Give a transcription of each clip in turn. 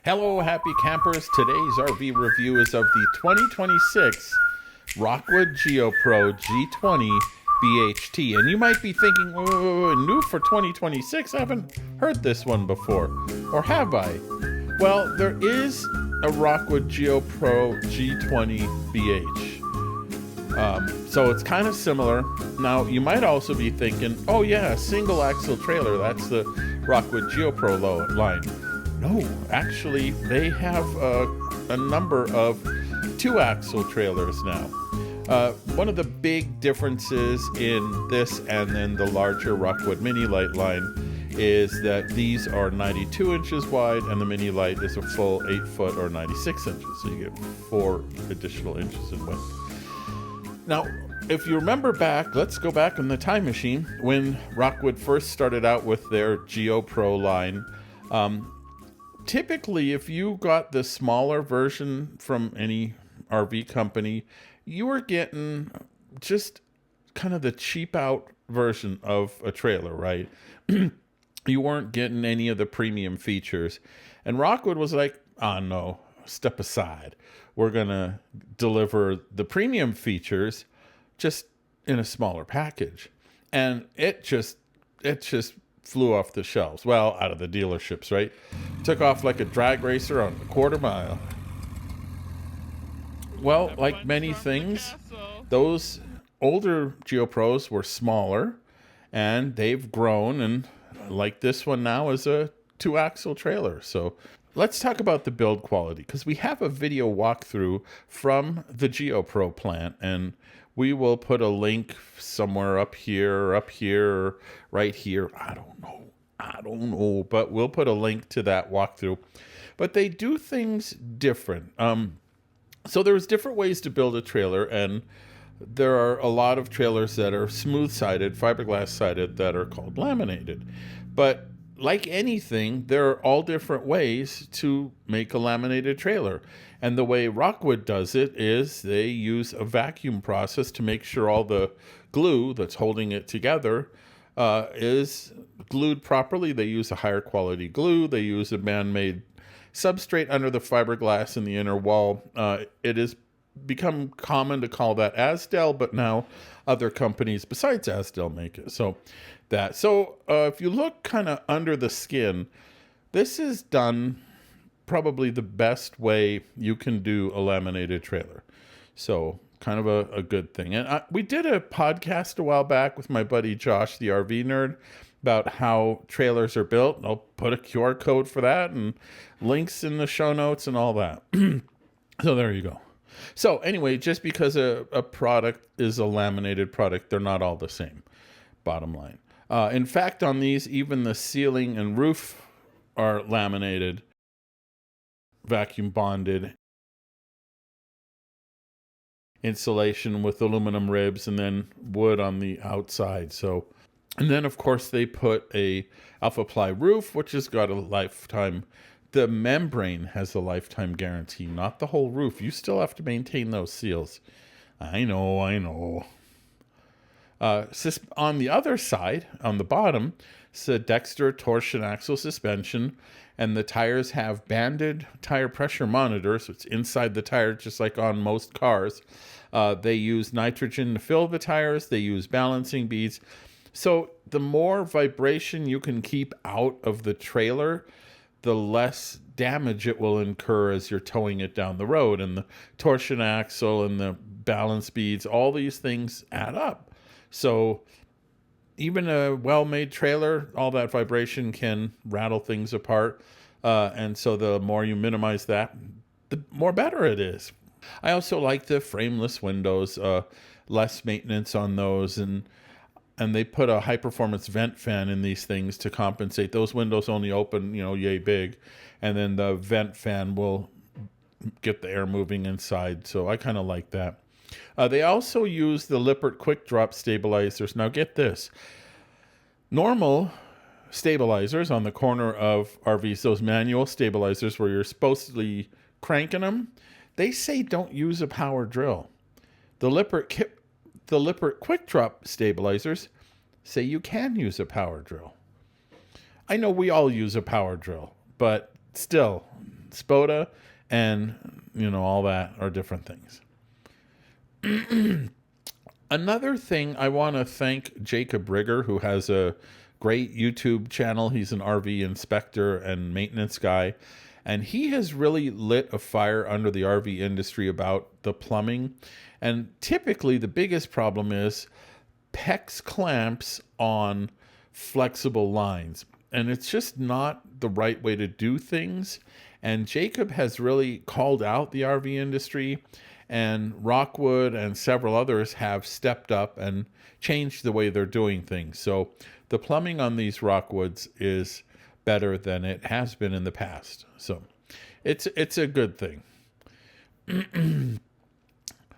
Hello, happy campers. Today's RV review is of the 2026 Rockwood GeoPro G20BHT. And you might be thinking, oh, new for 2026? I haven't heard this one before. Or have I? Well, there is a Rockwood GeoPro G20BH. So it's kind of similar. Now, you might also be thinking, oh yeah, single axle trailer. That's the Rockwood GeoPro line. No, actually, they have a number of two-axle trailers now. One of the big differences in this and then the larger Rockwood Mini Lite line is that these are 92 inches wide and the Mini Lite is a full 8 foot or 96 inches. So you get 4 additional inches in width. Now, if you remember back, let's go back in the time machine when Rockwood first started out with their GeoPro line. Typically, if you got the smaller version from any RV company, you were getting just kind of the cheap out version of a trailer, right? You weren't getting any of the premium features. And Rockwood was like, oh no, step aside. We're going to deliver the premium features just in a smaller package. And it just flew off the shelves. Well, out of the dealerships, right? Took off like a drag racer on a quarter mile. Well, like many things, those older GeoPros were smaller and they've grown, and like this one now is a two-axle trailer. So let's talk about the build quality, because we have a video walkthrough from the GeoPro plant, and we will put a link somewhere up here, or right here. I don't know, but we'll put a link to that walkthrough. But they do things different. So there's different ways to build a trailer, and there are a lot of trailers that are smooth-sided, fiberglass-sided, that are called laminated. But like anything, there are all different ways to make a laminated trailer. And the way Rockwood does it is they use a vacuum process to make sure all the glue that's holding it together is glued properly. They use a higher quality glue. They use a man-made substrate under the fiberglass in the inner wall. It has become common to call that Asdel, but now other companies besides Asdel make it. So if you look kind of under the skin, this is done probably the best way you can do a laminated trailer. So kind of a good thing. And we did a podcast a while back with my buddy Josh, the RV nerd, about how trailers are built. I'll put a QR code for that and links in the show notes and all that. So there you go. So anyway, just because a product is a laminated product, they're not all the same, bottom line. In fact, on these, even the ceiling and roof are laminated, vacuum bonded, insulation with aluminum ribs, and then wood on the outside. So, and then of course they put a Alpha Ply roof, which has got a lifetime. The membrane has a lifetime guarantee, not the whole roof. You still have to maintain those seals. I know. On the other side, on the bottom, it's a Dexter torsion axle suspension, and the tires have banded tire pressure monitors. So it's inside the tire, just like on most cars. They use nitrogen to fill the tires. They use balancing beads. So the more vibration you can keep out of the trailer, the less damage it will incur as you're towing it down the road. And the torsion axle and the balance beads, all these things add up. So even a well-made trailer, all that vibration can rattle things apart. And so the more you minimize that, the more better it is. I also like the frameless windows, less maintenance on those. And they put a high-performance vent fan in these things to compensate. Those windows only open, yay big. And then the vent fan will get the air moving inside. So I kind of like that. They also use the Lippert quick drop stabilizers. Now get this. Normal stabilizers on the corner of RVs, those manual stabilizers where you're supposedly cranking them, they say don't use a power drill. The Lippert quick drop stabilizers say you can use a power drill. I know we all use a power drill, but still, Spoda, and all that are different things. Another thing, I want to thank Jacob Rigger, who has a great YouTube channel. He's an RV inspector and maintenance guy, and he has really lit a fire under the RV industry about the plumbing. And typically the biggest problem is PEX clamps on flexible lines, and it's just not the right way to do things. And Jacob has really called out the RV industry, and Rockwood and several others have stepped up and changed the way they're doing things. So the plumbing on these Rockwoods is better than it has been in the past. So it's a good thing.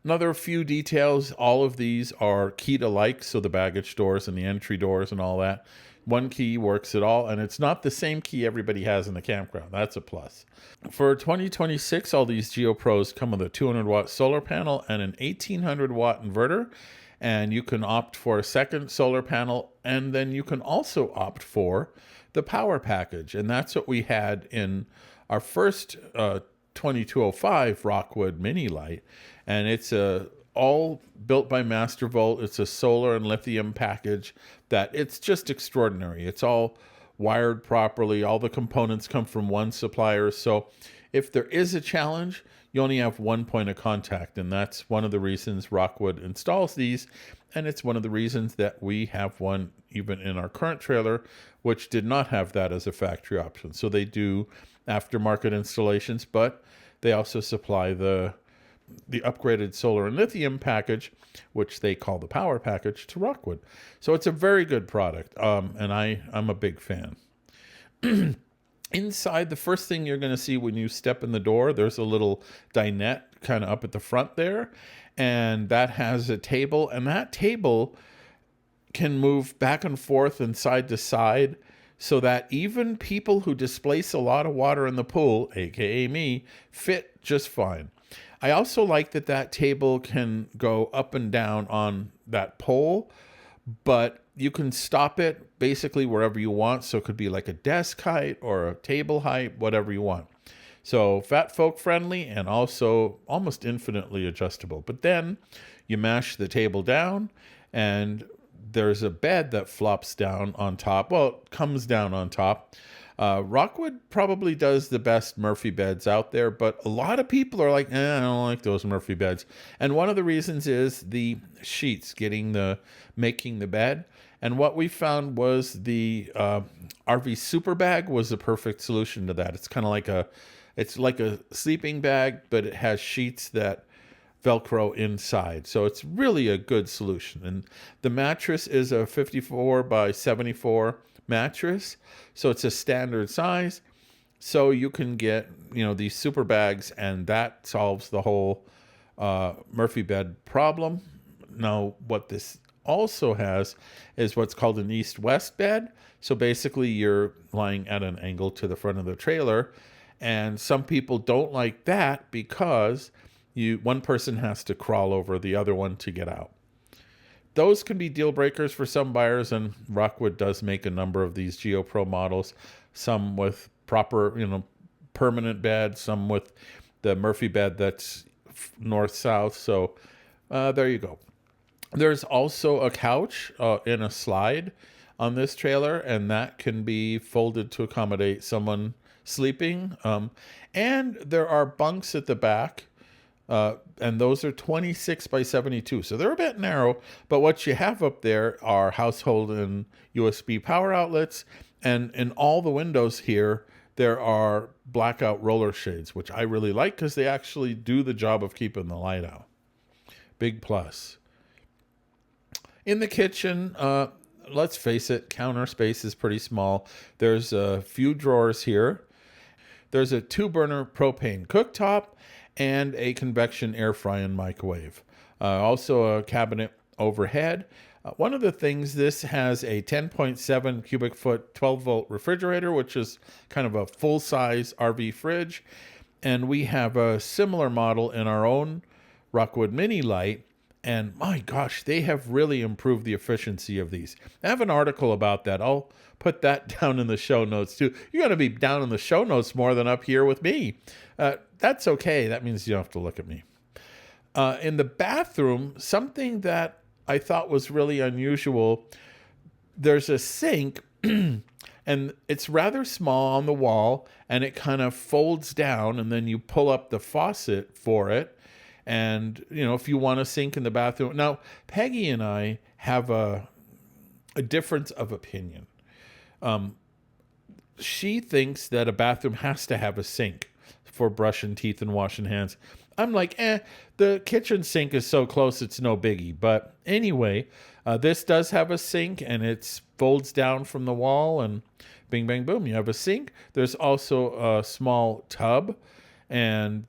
Another few details, all of these are key-to-like, so the baggage doors and the entry doors and all that. One key works it all, and it's not the same key everybody has in the campground. That's a plus. For 2026, all these GeoPros come with a 200-watt solar panel and an 1800-watt inverter, and you can opt for a second solar panel, and then you can also opt for the power package, and that's what we had in our first 2205 Rockwood Mini Light, and it's all built by Mastervolt. It's a solar and lithium package that it's just extraordinary. It's all wired properly. All the components come from one supplier. So if there is a challenge, you only have one point of contact, and that's one of the reasons Rockwood installs these, and it's one of the reasons that we have one even in our current trailer, which did not have that as a factory option. So they do aftermarket installations, but they also supply the upgraded solar and lithium package, which they call the power package, to Rockwood. So it's a very good product, and I'm a big fan. Inside, the first thing you're going to see when you step in the door, there's a little dinette kind of up at the front there, and that has a table, and that table can move back and forth and side to side, so that even people who displace a lot of water in the pool, aka me, fit just fine. I also like that table can go up and down on that pole, but you can stop it basically wherever you want. So it could be like a desk height or a table height, whatever you want. So fat folk friendly and also almost infinitely adjustable. But then you mash the table down, and there's a bed that flops down on top. Well, it comes down on top. Rockwood probably does the best Murphy beds out there, but a lot of people are like, I don't like those Murphy beds. And one of the reasons is the sheets making the bed. And what we found was the RV Super Bag was the perfect solution to that. It's kind of like it's like a sleeping bag, but it has sheets that Velcro inside. So it's really a good solution. And the mattress is a 54 by 74 mattress. So it's a standard size. So you can get, these super bags, and that solves the whole Murphy bed problem. Now, what this also has is what's called an east-west bed. So basically you're lying at an angle to the front of the trailer. And some people don't like that because one person has to crawl over the other one to get out. Those can be deal breakers for some buyers, and Rockwood does make a number of these GeoPro models, some with proper, permanent bed, some with the Murphy bed that's north-south. So there you go. There's also a couch in a slide on this trailer, and that can be folded to accommodate someone sleeping. And there are bunks at the back. And those are 26 by 72. So they're a bit narrow, but what you have up there are household and USB power outlets. And in all the windows here, there are blackout roller shades, which I really like because they actually do the job of keeping the light out. Big plus. In the kitchen, let's face it, counter space is pretty small. There's a few drawers here. There's a 2-burner propane cooktop and a convection air fry and microwave. Also a cabinet overhead. One of the things, this has a 10.7 cubic foot 12-volt refrigerator, which is kind of a full-size RV fridge. And we have a similar model in our own Rockwood Mini Light. And my gosh, they have really improved the efficiency of these. I have an article about that. I'll put that down in the show notes too. You're going to be down in the show notes more than up here with me. That's okay. That means you don't have to look at me. In the bathroom, something that I thought was really unusual, there's a sink and it's rather small on the wall, and it kind of folds down, and then you pull up the faucet for it. And, if you want a sink in the bathroom. Now, Peggy and I have a difference of opinion. She thinks that a bathroom has to have a sink for brushing teeth and washing hands. I'm like, the kitchen sink is so close, it's no biggie. But anyway, this does have a sink, and it folds down from the wall, and bing, bang, boom, you have a sink. There's also a small tub and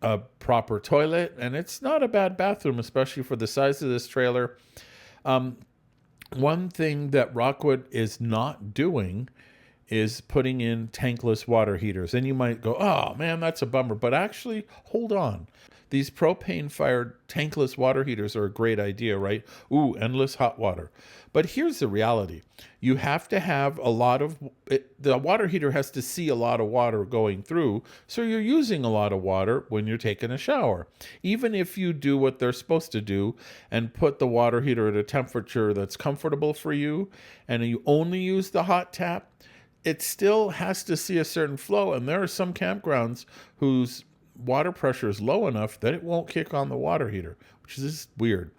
a proper toilet, and it's not a bad bathroom, especially for the size of this trailer. One thing that Rockwood is not doing is putting in tankless water heaters. And you might go, oh man, that's a bummer. But actually, hold on. These propane-fired tankless water heaters are a great idea, right? Ooh, endless hot water. But here's the reality. You have to have the water heater has to see a lot of water going through, so you're using a lot of water when you're taking a shower. Even if you do what they're supposed to do and put the water heater at a temperature that's comfortable for you, and you only use the hot tap, it still has to see a certain flow. And there are some campgrounds whose water pressure is low enough that it won't kick on the water heater, which is weird.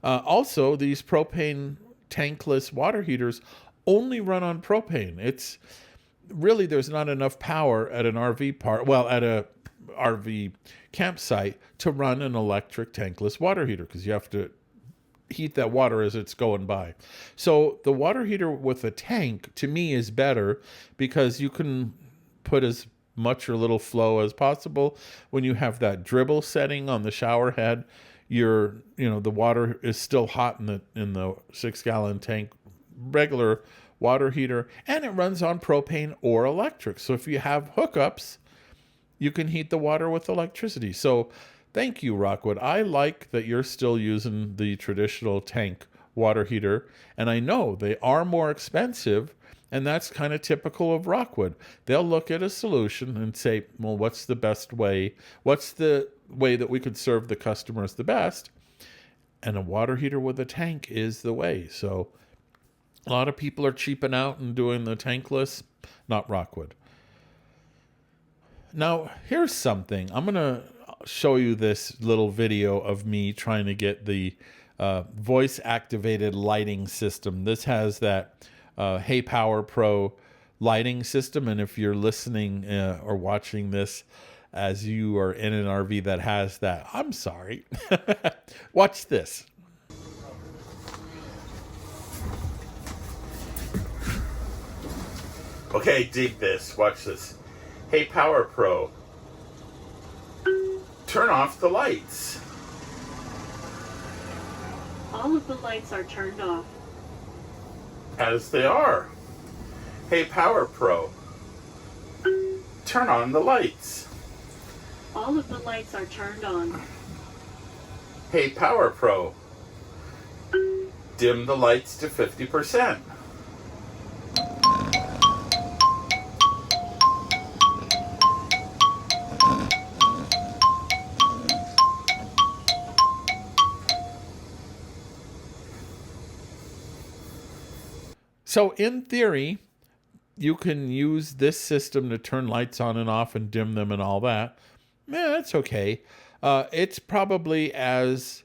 Also, these propane tankless water heaters only run on propane. It's really, there's not enough power at an RV park, at a RV campsite to run an electric tankless water heater, because you have to heat that water as it's going by. So the water heater with a tank, to me, is better because you can put as much or little flow as possible. When you have that dribble setting on the shower head, the water is still hot in the 6-gallon tank, regular water heater, and it runs on propane or electric. So if you have hookups, you can heat the water with electricity. So thank you, Rockwood. I like that you're still using the traditional tank water heater, and I know they are more expensive, and that's kind of typical of Rockwood. They'll look at a solution and say, well, what's the best way? What's the way that we could serve the customers the best? And a water heater with a tank is the way. So a lot of people are cheaping out and doing the tankless, not Rockwood. Now, here's something. I'm going to show you this little video of me trying to get the voice-activated lighting system. This has that Hey Power Pro lighting system, and if you're listening or watching this as you are in an RV that has that, I'm sorry. Watch this. Okay, dig this. Watch this. Hey Power Pro, turn off the lights. All of the lights are turned off. As they are. Hey Power Pro, turn on the lights. All of the lights are turned on. Hey Power Pro, dim the lights to 50%. So in theory, you can use this system to turn lights on and off and dim them and all that. That's okay. It's probably it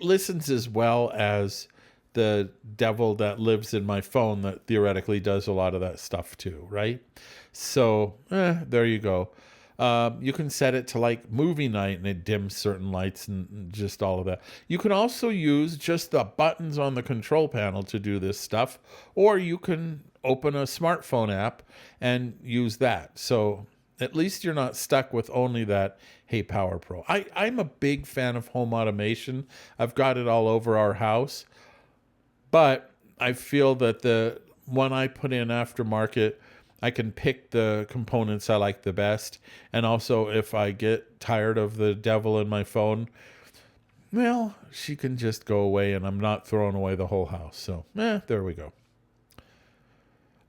listens as well as the devil that lives in my phone that theoretically does a lot of that stuff too, right? So there you go. You can set it to like movie night and it dims certain lights and just all of that. You can also use just the buttons on the control panel to do this stuff, or you can open a smartphone app and use that. So at least you're not stuck with only that Hey Power Pro. I'm a big fan of home automation. I've got it all over our house, but I feel that the one I put in aftermarket, I can pick the components I like the best. And also, if I get tired of the devil in my phone, well, she can just go away and I'm not throwing away the whole house. So, there we go.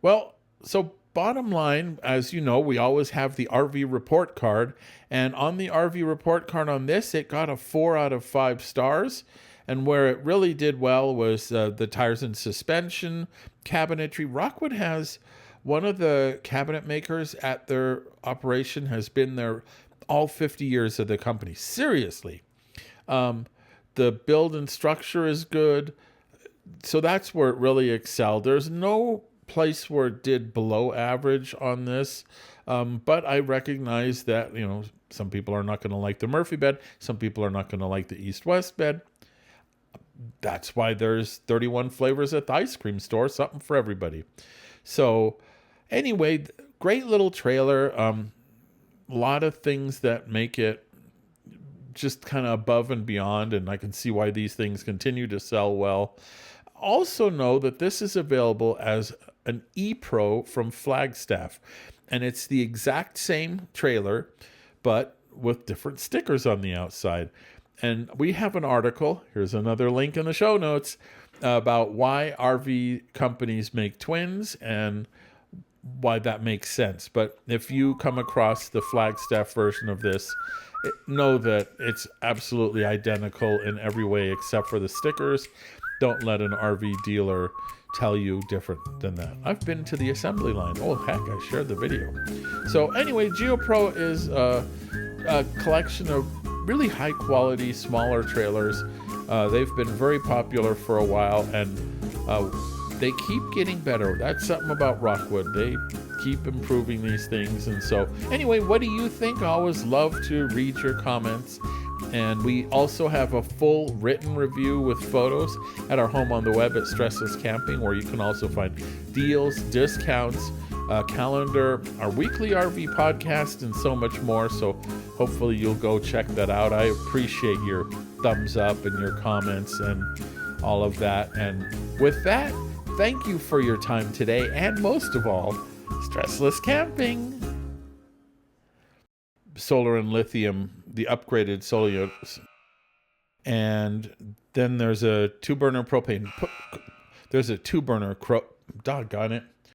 Well, so bottom line, as you know, we always have the RV report card. And on the RV report card on this, it got a 4 out of 5 stars. And where it really did well was the tires and suspension, cabinetry. Rockwood has one of the cabinet makers at their operation has been there all 50 years of the company. Seriously. The build and structure is good. So that's where it really excelled. There's no place where it did below average on this. But I recognize that, some people are not going to like the Murphy bed. Some people are not going to like the East-West bed. That's why there's 31 flavors at the ice cream store, something for everybody. So anyway, great little trailer. A lot of things that make it just kind of above and beyond, and I can see why these things continue to sell well. Also know that this is available as an ePro from Flagstaff, and it's the exact same trailer, but with different stickers on the outside. And we have an article, here's another link in the show notes, about why RV companies make twins and why that makes sense. But if you come across the Flagstaff version of this, know that it's absolutely identical in every way except for the stickers. Don't let an RV dealer tell you different than that. I've been to the assembly line. Oh, heck, I shared the video. So anyway, GeoPro is a collection of really high quality, smaller trailers. They've been very popular for a while, and they keep getting better. That's something about Rockwood. They keep improving these things. And so anyway, what do you think? I always love to read your comments. And we also have a full written review with photos at our home on the web at StressLess Camping, where you can also find deals, discounts, calendar, our weekly RV podcast, and so much more. So hopefully you'll go check that out. I appreciate your thumbs up and your comments and all of that. And with that, thank you for your time today. And most of all, StressLess Camping. Solar and lithium, the upgraded solar. And then there's a 2-burner propane. There's a 2-burner, doggone it.